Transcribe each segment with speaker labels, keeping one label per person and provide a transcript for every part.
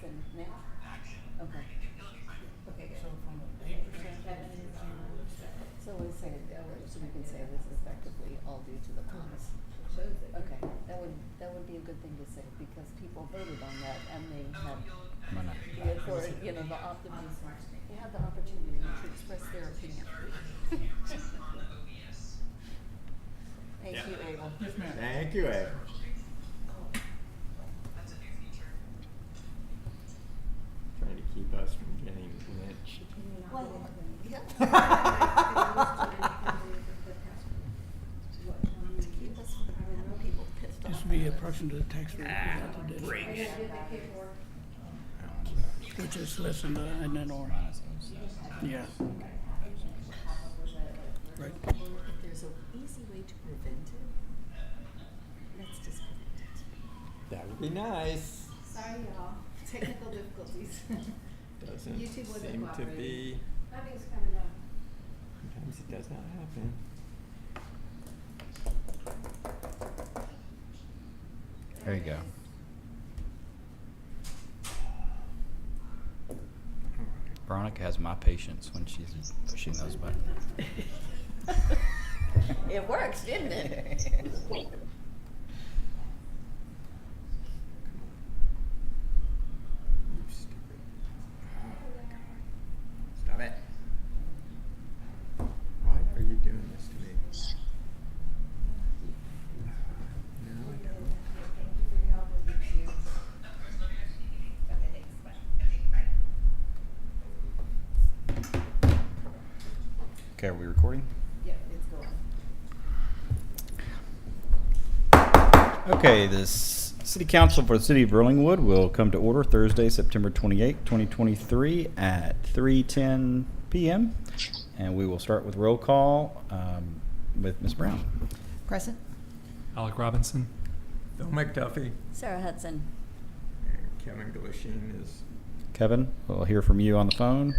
Speaker 1: than now? Okay. Okay, good.
Speaker 2: So from 8% to 0.
Speaker 1: So we say, so we can say this is effectively all due to the bonds.
Speaker 3: Shows it.
Speaker 1: Okay, that would be a good thing to say, because people voted on that and they had the authority, you know, the optimism. They had the opportunity to express their opinion. Thank you, Abel.
Speaker 2: Yes, ma'am.
Speaker 4: Thank you, Ed. Trying to keep us from getting lynched.
Speaker 1: Well, yeah. To keep us from having people pissed off.
Speaker 2: This would be a portion to the tax rate without the
Speaker 4: Great.
Speaker 2: addition, which is less than and then or. Yeah. Right.
Speaker 1: If there's an easy way to prevent it, let's just prevent it.
Speaker 4: That would be nice.
Speaker 3: Sorry, y'all. Technical difficulties.
Speaker 4: Doesn't
Speaker 3: YouTube wasn't
Speaker 4: seem to
Speaker 3: cooperating.
Speaker 4: be.
Speaker 3: Nothing's coming up.
Speaker 4: Sometimes it does not happen.
Speaker 5: There you go. Veronica has my patience when she's pushing those buttons.
Speaker 1: It works, didn't it?
Speaker 4: You stupid. Oh my God. Stop it. Why are you doing this to me? No, I don't.
Speaker 3: Thank you for your help with you. Okay, thanks. Bye.
Speaker 5: Okay, are we recording?
Speaker 3: Yeah, it's going.
Speaker 5: Okay, this City Council for the City of Burlingwood will come to order Thursday, September 28, 2023 at 3:10 p.m. And we will start with roll call with Ms. Brown.
Speaker 1: Present.
Speaker 6: Alec Robinson.
Speaker 4: Phil McDuffie.
Speaker 1: Sarah Hudson.
Speaker 4: And Kevin Glasheen is.
Speaker 5: Kevin, we'll hear from you on the phone.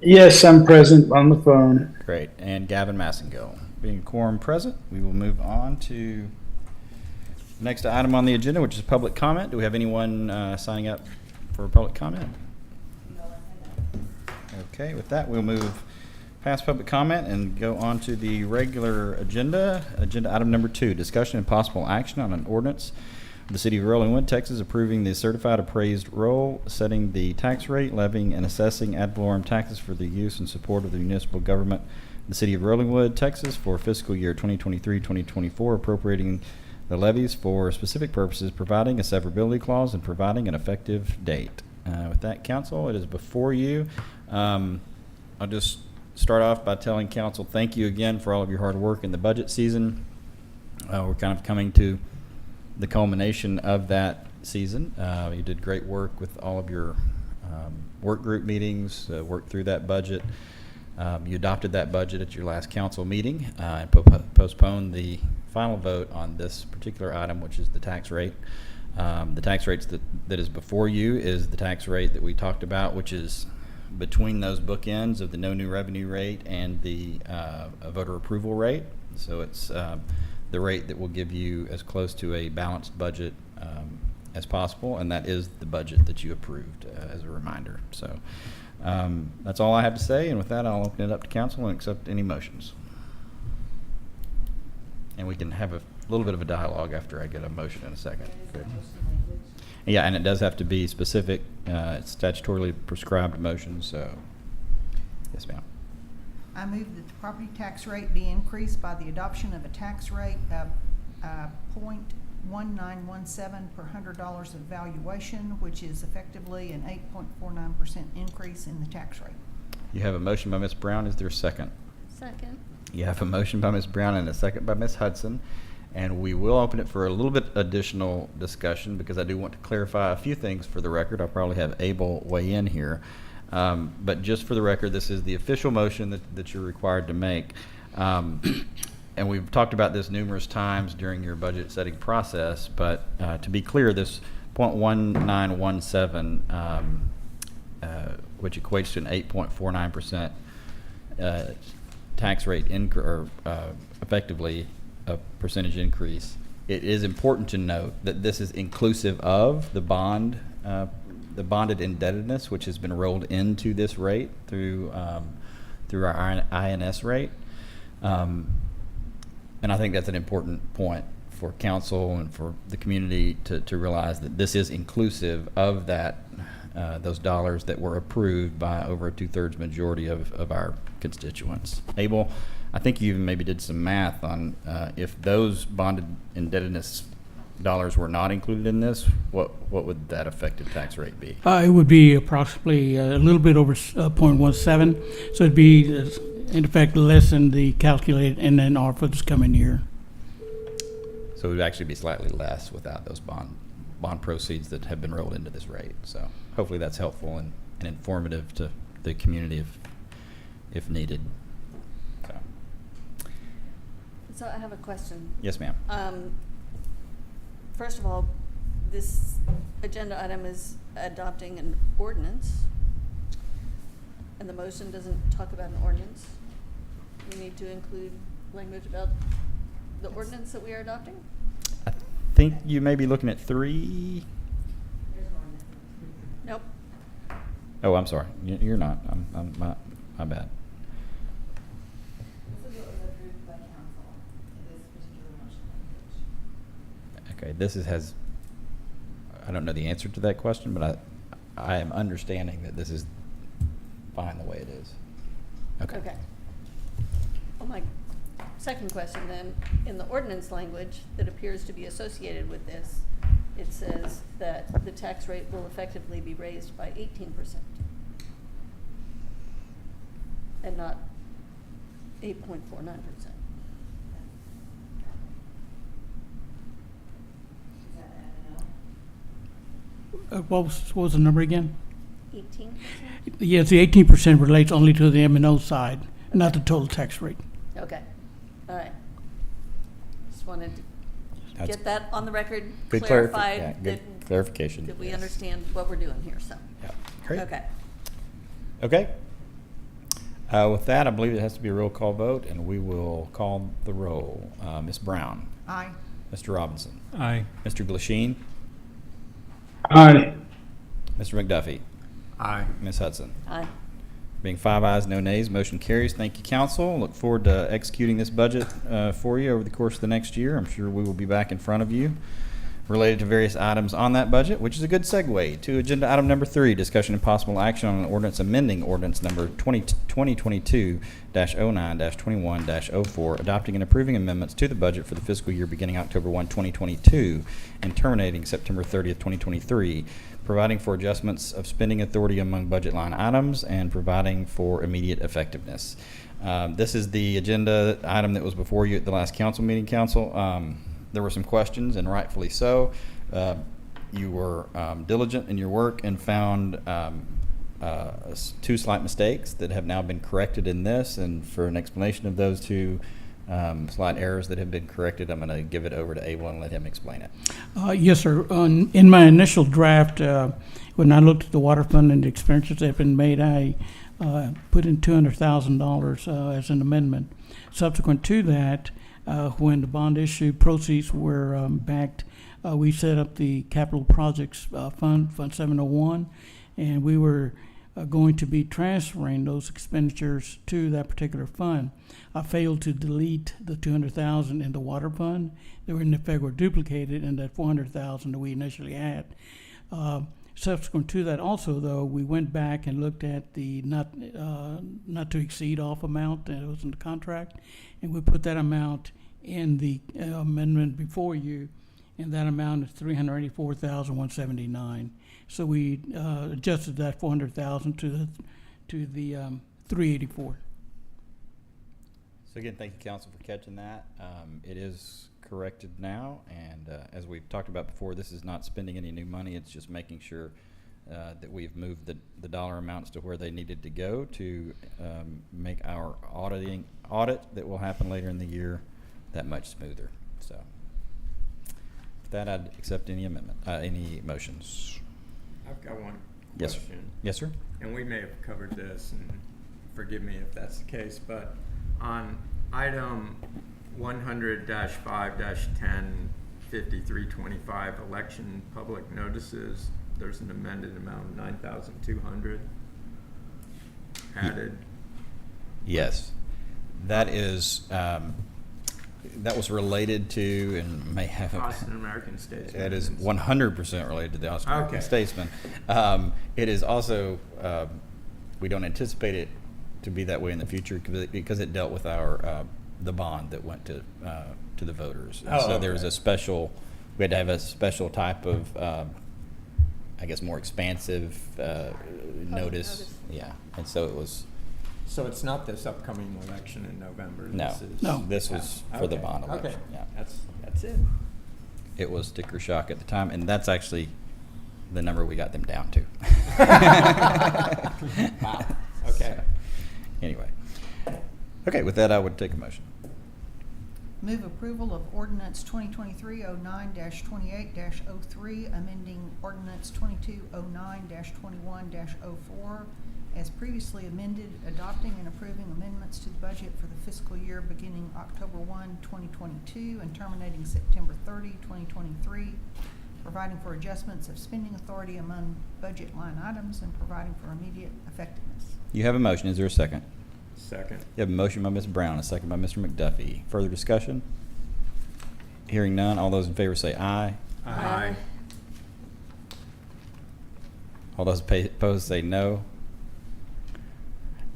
Speaker 7: Yes, I'm present on the phone.
Speaker 5: Great. And Gavin Massengill. Being quorum present, we will move on to the next item on the agenda, which is public comment. Do we have anyone signing up for public comment? Okay, with that, we'll move past public comment and go on to the regular agenda. Agenda item number 2, discussion and possible action on an ordinance of the City of Rolling, Texas, approving the certified appraised roll, setting the tax rate, levying and assessing ad valorem taxes for the use and support of the municipal government of the City of Rolling, Texas for fiscal year 2023-2024, appropriating the levies for specific purposes, providing a severability clause, and providing an effective date. With that, council, it is before you. I'll just start off by telling council thank you again for all of your hard work in the budget season. We're kind of coming to the culmination of that season. You did great work with all of your work group meetings, worked through that budget. You adopted that budget at your last council meeting and postponed the final vote on this particular item, which is the tax rate. The tax rates that is before you is the tax rate that we talked about, which is between those bookends of the no new revenue rate and the voter approval rate. So it's the rate that will give you as close to a balanced budget as possible, and that is the budget that you approved, as a reminder. So that's all I have to say, and with that, I'll open it up to council and accept any motions. And we can have a little bit of a dialogue after I get a motion in a second. Good. Yeah, and it does have to be specific. It's statutorily prescribed motion, so yes, ma'am.
Speaker 8: I move that the property tax rate be increased by the adoption of a tax rate of .1917 per $100 of valuation, which is effectively an 8.49% increase in the tax rate.
Speaker 5: You have a motion by Ms. Brown. Is there a second?
Speaker 1: Second.
Speaker 5: You have a motion by Ms. Brown and a second by Ms. Hudson. And we will open it for a little bit additional discussion because I do want to clarify a few things for the record. I'll probably have Abel weigh in here. But just for the record, this is the official motion that you're required to make. And we've talked about this numerous times during your budget setting process. But to be clear, this .1917, which equates to an 8.49% tax rate effectively a percentage increase. It is important to note that this is inclusive of the bond the bonded indebtedness, which has been rolled into this rate through our INS rate. And I think that's an important point for council and for the community to realize that this is inclusive of that, those dollars that were approved by over a 2/3 majority of our constituents. Abel, I think you even maybe did some math on if those bonded indebtedness dollars were not included in this, what would that effective tax rate be?
Speaker 2: It would be approximately a little bit over 0.17, so it'd be in effect less than the calculated NNR for this coming year.
Speaker 5: So it would actually be slightly less without those bond proceeds that have been rolled into this rate. So hopefully that's helpful and informative to the community if needed.
Speaker 1: So I have a question.
Speaker 5: Yes, ma'am.
Speaker 1: First of all, this agenda item is adopting an ordinance, and the motion doesn't talk about an ordinance. We need to include language about the ordinance that we are adopting?
Speaker 5: I think you may be looking at 3.
Speaker 1: Nope.
Speaker 5: Oh, I'm sorry. You're not. My bad.
Speaker 3: This is what was approved by council in this particular motion language.
Speaker 5: Okay, this has, I don't know the answer to that question, but I am understanding that this is fine the way it is. Okay.
Speaker 1: Well, my second question then, in the ordinance language that appears to be associated with this, it says that the tax rate will effectively be raised by 18% and not 8.49%.
Speaker 2: What was the number again?
Speaker 1: 18%?
Speaker 2: Yes, the 18% relates only to the M&O side, not the total tax rate.
Speaker 1: Okay, all right. Just wanted to
Speaker 5: That's
Speaker 1: get that on the record,
Speaker 5: good
Speaker 1: clarified
Speaker 5: good clarification.
Speaker 1: that we
Speaker 5: Yes.
Speaker 1: understand what we're doing here, so.
Speaker 5: Yeah. Great.
Speaker 1: Okay.
Speaker 5: Okay. With that, I believe it has to be a roll call vote, and we will call the roll. Ms. Brown,
Speaker 8: Aye.
Speaker 5: Mr. Robinson,
Speaker 6: Aye.
Speaker 5: Mr. Glasheen,
Speaker 7: Aye.
Speaker 5: Mr. McDuffie,
Speaker 6: Aye.
Speaker 5: Ms. Hudson.
Speaker 1: Aye.
Speaker 5: Being 5 ayes, no nays, motion carries. Thank you, council. Look forward to executing this budget for you over the course of the next year. I'm sure we will be back in front of you related to various items on that budget, which is a good segue to agenda item number 3, discussion and possible action on an ordinance amending ordinance number 2022-09-21-04, adopting and approving amendments to the budget for the fiscal year beginning October 1, 2022, and terminating September 30th, 2023, providing for adjustments of spending authority among budget line items, and providing for immediate effectiveness. This is the agenda item that was before you at the last council meeting, council. There were some questions, and rightfully so. You were diligent in your work and found 2 slight mistakes that have now been corrected in this. And for an explanation of those 2 slight errors that have been corrected, I'm going to give it over to Abel and let him explain it.
Speaker 2: Yes, sir. In my initial draft, when I looked at the water fund and the expenditures that have been made, I put in $200,000 as an amendment. Subsequent to that, when the bond issue proceeds were backed, we set up the capital projects fund 701, and we were going to be transferring those expenditures to that particular fund. I failed to delete the $200,000 in the water fund. They were in effect were duplicated in that $400,000 that we initially had. Subsequent to that, also though, we went back and looked at the not to exceed off amount that was in the contract, and we put that amount in the amendment before you, and that amount is $384,179. So we adjusted that $400,000 to the $384,000.
Speaker 5: So again, thank you, council, for catching that. It is corrected now, and as we've talked about before, this is not spending any new money. It's just making sure that we've moved the dollar amounts to where they needed to go to make our audit that will happen later in the year that much smoother. So with that, I'd accept any amendment, any motions.
Speaker 4: I've got one
Speaker 5: Yes, sir.
Speaker 4: question.
Speaker 5: Yes, sir.
Speaker 4: And we may have covered this, and forgive me if that's the case, but on item 100-5-10-5325, election public notices, there's an amended amount of 9,200 added.
Speaker 5: Yes, that is, that was related to, and may have.
Speaker 4: Austin American Statesman.
Speaker 5: It is 100% related to the Austin American
Speaker 4: Okay.
Speaker 5: Statesman. It is also, we don't anticipate it to be that way in the future because it dealt with our, the bond that went to the voters. And
Speaker 4: Oh,
Speaker 5: so there was
Speaker 4: okay.
Speaker 5: a special, we had to have a special type of, I guess, more expansive notice.
Speaker 1: notice.
Speaker 5: Yeah, and so it was,
Speaker 4: So it's not this upcoming election in November?
Speaker 5: No.
Speaker 4: This is-
Speaker 2: No.
Speaker 5: This was for the
Speaker 4: Okay,
Speaker 5: bond
Speaker 4: okay.
Speaker 5: election, yeah.
Speaker 4: That's it.
Speaker 5: it was sticker shock at the time, and that's actually the number we got them down to.
Speaker 4: Wow. Okay.
Speaker 5: So, anyway. Okay, with that, I would take a motion.
Speaker 8: Move approval of ordinance 2023-09-28-03, amending ordinance 2209-21-04 as previously amended, adopting and approving amendments to the budget for the fiscal year beginning October 1, 2022 and terminating September 30, 2023, providing for adjustments of spending authority among budget line items and providing for immediate effectiveness.
Speaker 5: You have a motion. Is there a second?
Speaker 4: Second.
Speaker 5: You have a motion by Ms. Brown, a second by Mr. McDuffie. Further discussion? Hearing none, all those in favor say aye.
Speaker 4: Aye.
Speaker 5: All those opposed say no.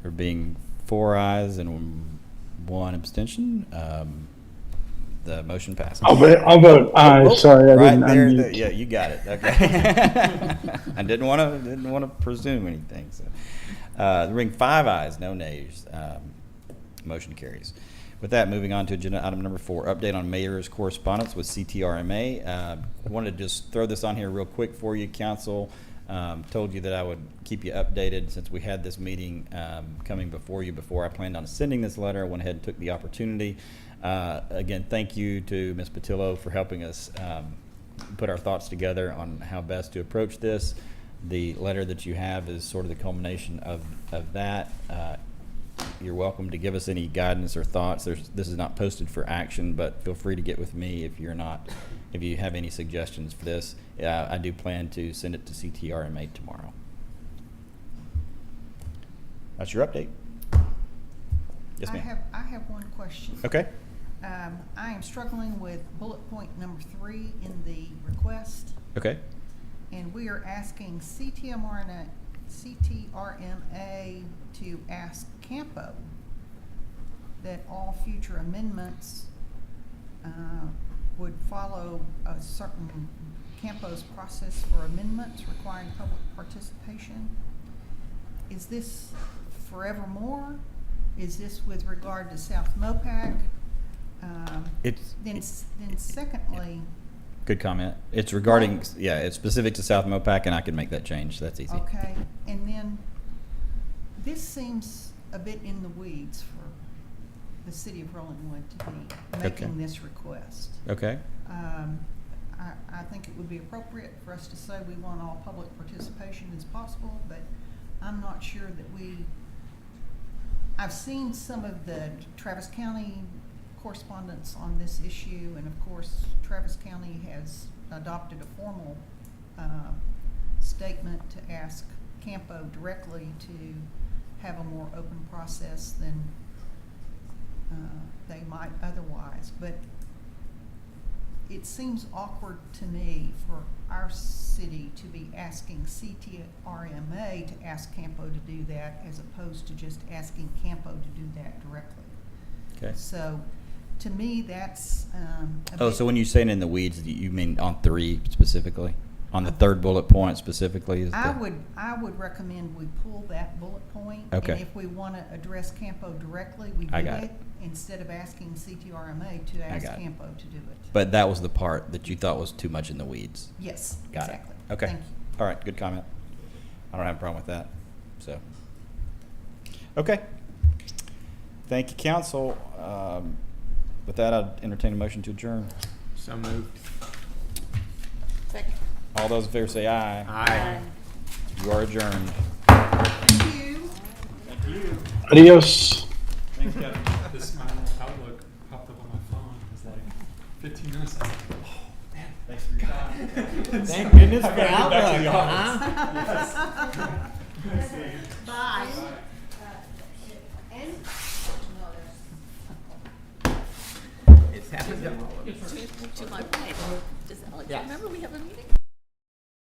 Speaker 5: There being 4 ayes and 1 abstention, the motion passes.
Speaker 7: I'll vote aye.
Speaker 5: Oh,
Speaker 7: Sorry, I
Speaker 5: right
Speaker 7: didn't
Speaker 5: there,
Speaker 7: unmute.
Speaker 5: yeah, you got it. Okay. I didn't want to presume anything. So, there being 5 ayes, no nays, motion carries. With that, moving on to agenda item number 4, update on mayor's correspondence with CTRMA. I wanted to just throw this on here real quick for you, council. Told you that I would keep you updated since we had this meeting coming before you before I planned on sending this letter. I went ahead and took the opportunity. Again, thank you to Ms. Patillo for helping us put our thoughts together on how best to approach this. The letter that you have is sort of the culmination of that. You're welcome to give us any guidance or thoughts. This is not posted for action, but feel free to get with me if you have any suggestions for this. I do plan to send it to CTRMA tomorrow. That's your update. Yes, ma'am.
Speaker 8: I have one question.
Speaker 5: Okay.
Speaker 8: I am struggling with bullet point number 3 in the request,
Speaker 5: Okay.
Speaker 8: and we are asking CTRMA to ask Campo that all future amendments would follow a certain Campo's process for amendments requiring public participation. Is this forevermore? Is this with regard to South Mopac? Then secondly,
Speaker 5: Good comment. It's regarding, yeah, it's specific to South Mopac, and I can make that change. That's easy.
Speaker 8: okay, and then this seems a bit in the weeds for the city of Rolling Wood to be making
Speaker 5: Okay.
Speaker 8: this request.
Speaker 5: Okay.
Speaker 8: I think it would be appropriate for us to say we want all public participation as possible, but I'm not sure that I've seen some of the Travis County correspondence on this issue, and of course, Travis County has adopted a formal statement to ask Campo directly to have a more open process than they might otherwise. But it seems awkward to me for our city to be asking CTRMA to ask Campo to do that as opposed to just asking Campo to do that directly.
Speaker 5: Okay.
Speaker 8: So, to me, that's a
Speaker 5: Oh,
Speaker 8: bit-
Speaker 5: so when you say in the weeds, you mean on 3 specifically? On the third bullet point specifically? Is
Speaker 8: I
Speaker 5: the-
Speaker 8: would recommend we pull that bullet point.
Speaker 5: Okay.
Speaker 8: And if we want to address Campo directly, we do
Speaker 5: I got
Speaker 8: it
Speaker 5: it.
Speaker 8: instead of asking CTRMA to ask
Speaker 5: got it.
Speaker 8: Campo to do it.
Speaker 5: But that was the part that you thought was too much in the weeds.
Speaker 8: Yes,
Speaker 5: Got
Speaker 8: exactly.
Speaker 5: it. Okay.
Speaker 8: Thank you.
Speaker 5: All right, good comment. I don't have a problem with that. So, okay. Thank you, council. With that, I'd entertain a motion to adjourn.
Speaker 4: So moved.
Speaker 1: Second.
Speaker 5: All those in favor say aye.
Speaker 4: Aye.
Speaker 5: You are adjourned.
Speaker 8: Thank you.
Speaker 7: Adios.
Speaker 6: Thanks, Kevin. This my Outlook popped up on my phone. It was like 15 minutes. I was like, oh man,
Speaker 5: Thanks for your time.
Speaker 4: Thank goodness for
Speaker 6: Back to the
Speaker 4: Outlook,
Speaker 6: office.
Speaker 4: huh?
Speaker 8: Bye.
Speaker 3: And, no, there's.
Speaker 4: It's happened to all of us.
Speaker 1: To my point, does Alex
Speaker 4: Yes.
Speaker 1: remember we have a meeting?